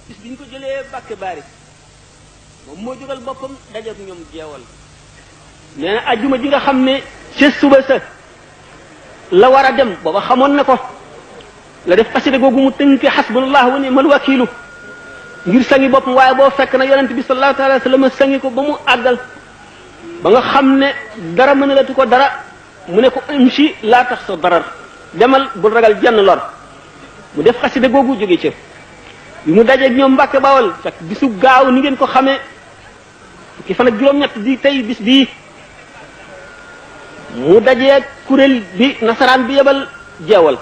bis biñ ko jëlee Mbàkke Baari moom moo jógal boppam dajeek ñoom jeewal nee na ajjuma ji nga xam ne ca suba sa la war a dem booba xamoon na ko la def xasida googu mu tënke xasbunallahu wa ni'mal wakiilu ngir sangi boppam waaye boo fekk na yonent bi sallallahu alayhi wa sallam sangi ko ba mu àggal ba nga xam ne dara mënalatu ko dara mu ne ko imshi laa tax sa darar demal bul ragal jenn lor mu def xasida googu jóge ca bi mu dajeeg ñoom Mbàkke Bawol fekk bisu gaaw ni ngeen ko xamee fukki fan ak juróom-ñett di tey bis bii mu dajeeg kuréel bi nasaraan bi yebal jeewal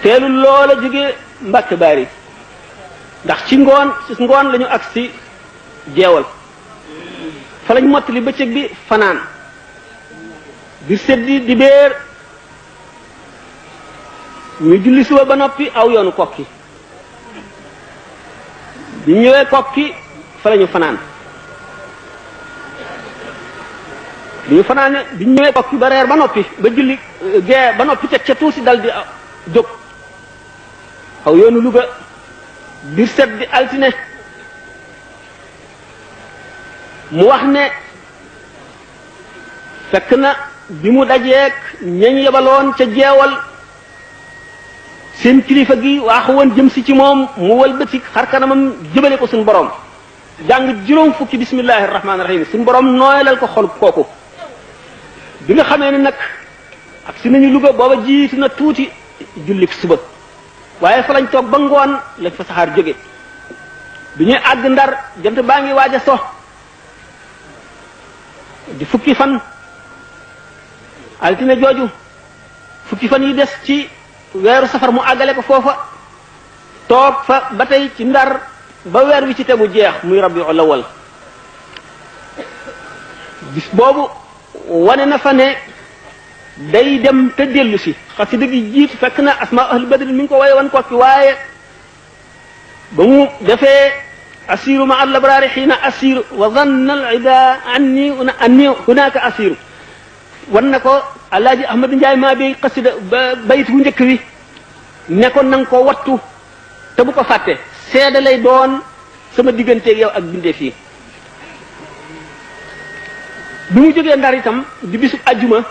teelu loola jóge Mbàkke Baari ndax ci ngoon lañu agsi jeewal fa lañ mottali bëccëg bi fanaan bir seddi di béer ñu julli suba ba noppi aw yoonu kokki bi ñëwee kokki fa lañu fanaan bi ñu fanaane bi ñu ñëwee kokki ba reer ba noppi ba julli gee ba noppi teg ca tuuti dal di jóg aw yoonu Luga bir set di altine mu wax ne fekk na bi mu dajeek ñañ yebaloon ca jeewal seen kilifa gi waaxu woon jëm si ci moom mu wëlbati xar kanamam jëbale ko suñu borom jàng juróom fukki bismillahi rahmaani rahim suñu borom nooyalal ko xol kooku bi nga xamee ne nag ak si nañu Luga booba jiitu na tuuti jullik suba waaye fa lañ toog ba ngoon lañ fa saxaar jóge bi ñuy àgg Ndar jant baa ngi waaj a so di fukki fan altine jooju fukki fan yi des ci weeru safar mu àggale ko foofa toog fa ba tey ci Ndar ba weer wi ci tegu jeex muy Rabiul Awwal bis boobu wane na fa ne day dem te dellu si xasida gi jiitu fekk na asmaa ahli badr mi ngi ko waye wan kokki waaye ba mu defee asiru ma al abraari xiina asiru wa zanna al ida anni hunaka asiru wan na ko alaaji Ahmad Njaay maa bi xasida bayit bu njëkk wi ne ko nanga ko wattu te bu ko fàtte seede lay doon sama digganteeg yow ak bindee fii bi mu jógee Ndar itam di bisub ajjuma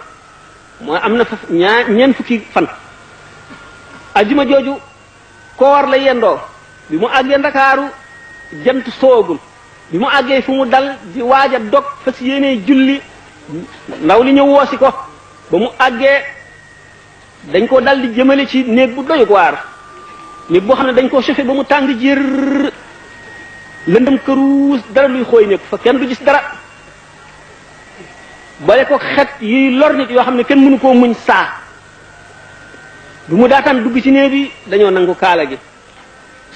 mooy am na fa ñeent fukki fan ajjuma jooju koor la yendoo bi mu àggee Ndakaaru jant soogul bi mu àggee fu mu dal di waaj a dog fas yéenee julli ndaw li ñëw woosi ko ba mu àggee dañ ko dal di jëmale ci néeg bu doy waar néeg boo xam ne dañ koo chauffé ba mu tàng jër lëndëm këruus dara luy xooy nekk fa kenn du gis dara boole ko xet yuy lor nit yoo xam ne kenn mënu koo muñ saa bu mu daataan dugg ci néeg bi dañoo nangu kaala gi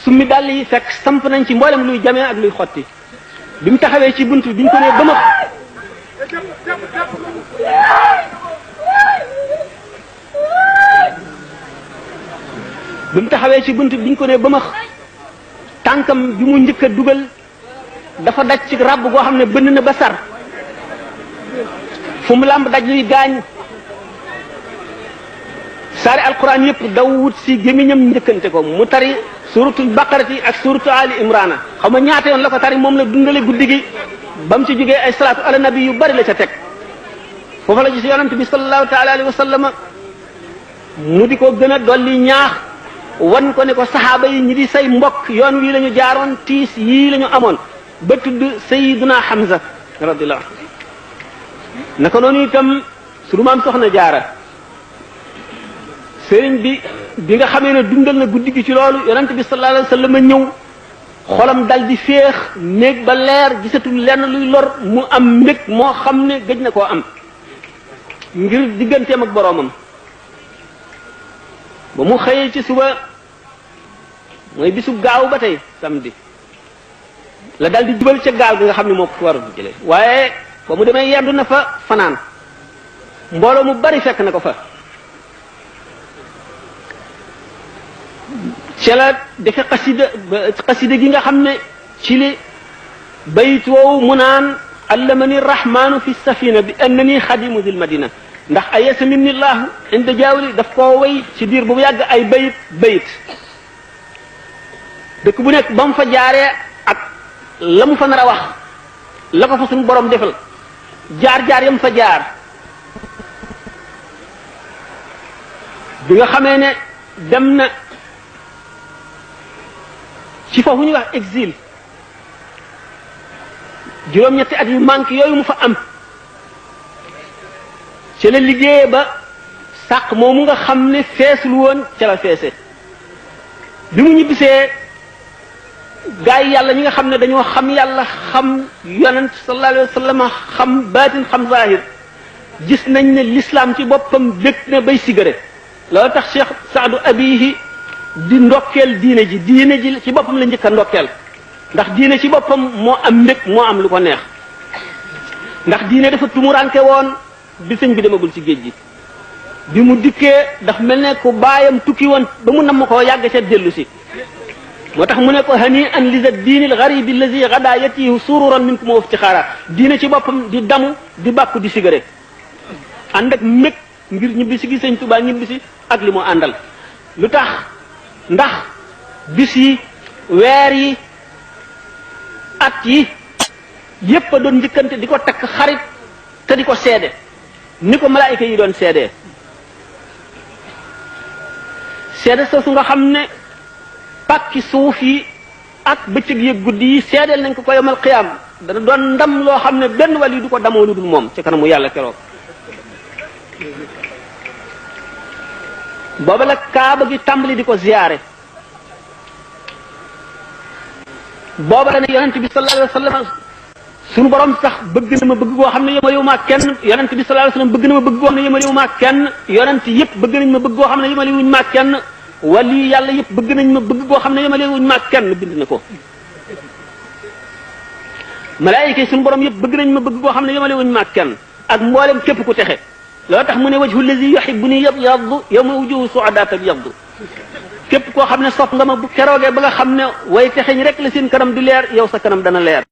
summi dàll yi fekk samp nañ ci mboolem luy jamee ak luy xotti bi mu taxawee ci bunt bi biñ ko nee ba ma bi mu taxawee ci bunt bi biñ ko nee ba ma tànkam bi mu njëkk a dugal dafa daj ci ràbb goo xam ne bënn na ba sar fu mu làmb daj luy gaañ saari alquran yëpp daw wut si gémmiñam njëkkante ko mu tari suratul baqarati ak suratu ali imrana xam nga ñaata yoon la ko tari moom la dundale guddi gi ba mu ci jógee ay salaatu ala nabi yu bari la ca teg foofu la gis yonent bi sallallahu taala alayhi wa sallam mu di ko gën a dolli ñaax wan ko ne ko saxaaba yi ñi di say mbokk yoon wii la ñu jaaroon tiis yii la ñu amoon ba tudd sayiduna Hamza radiyallahu anhu naka noonu itam sunu maam soxna jaara sëriñ bi nga xamee ne dundal na guddi gi ci loolu yonent bi sallallahu alayhi wa sallam ñëw xolam dal di féex néeg ba leer gisatul lenn luy lor mu am mbég moo xam ne gëj na koo am ngir digganteem ak boroomam ba mu xëyee ci suba mooy bisu gaaw ba tey samedi la dal di jubal ca gaal gi nga xam ne moo ko war a jëlee waaye ba mu demee yendu na fa fanaan mbooloo mu bari fekk na ko fa ci la defe xasida gi nga xam ne ci li bayit woowu mu naan allamani rahmanu fi safina bi annani xadimu dil madina ndax ayesa minni llahu inda jaawli daf koo way ci diir bu yàgg ay bayit dëkk bu nekk ba mu fa jaaree ak la mu fa nar a wax la ko fa suñu borom defal jaar-jaar yam fa jaar bi nga xamee ne dem na ci foofu ñuy wax exil juróom-ñetti at yu manqué yooyu mu fa am ci la liggéeye ba sàq moomu nga xam ne feesul woon ca la feese bi mu ñibbisee gaa yi yàlla ñi nga xam ne dañoo xam yàlla xam yonent sallallahu alayhi wa sallam xam baatin xam zahir gis nañ ne l'islam ci boppam dëkk na bay sigare loolu tax Cheikh Saadu Abihi di ndokkeel diine ji ci boppam la njëkk a ndokkeel ndax diine ci boppam moo am mbég moo am lu ko neex ndax diine dafa tumuranke woon bi sëñ bi demagul ci géej gi bi mu dikkee daf mel ne ku baayam tukki woon ba mu namm koo yàgg ca dellu si moo tax mu ne ko hani an lisa diinil garibi allazi gada yatihu sururan minkum wa iftixaara diine ci boppam di damu di bàkku di sigare ànd ak mbég ngir ñibbisi gi sëñ Tuubaa ñibbisi ak li mu àndal lu tax ndax bis yi weer yi at yi yépp a doon njëkkante di ko takk xarit te di ko seede ni ko malaayika yi doon seedee seede soosu nga xam ne pàkki suuf yi ak bëccëg yi guddi yi seedeel nañ ko ko yomal xiyaam dana doon ndam loo xam ne benn wàll yi du ko damoo lu dul moom ci kanamu yàlla keroog booba la kaaba gi tàmbali di ko ziyaare booba la ne yonent bi sallallahu alayhi wa sallam suñu borom sax bëgg na ma bëgg goo xam ne yemalewu ma kenn yonent bi sallallahu alayhi wa sallam bëgg na ma bëgg goo xam ne yemalewu ma kenn yonent yëpp bëgg nañ ma bëgg goo xam ne yemalewuñ ma kenn wali yàlla yëpp bëgg nañ ma bëgg goo xam ne yemalewuñ ma kenn bind na ko malaayika yi suñu borom yëpp bëgg nañ ma bëgg goo xam ne yemalewuñ ma kenn ak mboolem képp ku texe loo tax mu ne wajhu allazi yuhibbuni yabyaddu yawma wujuhu su'adaa tabyaddu képp koo xam ne sopp nga ma bu keroogee ba nga xam ne way texeñ rek la seen kanam di leer yow sa kanam dana leer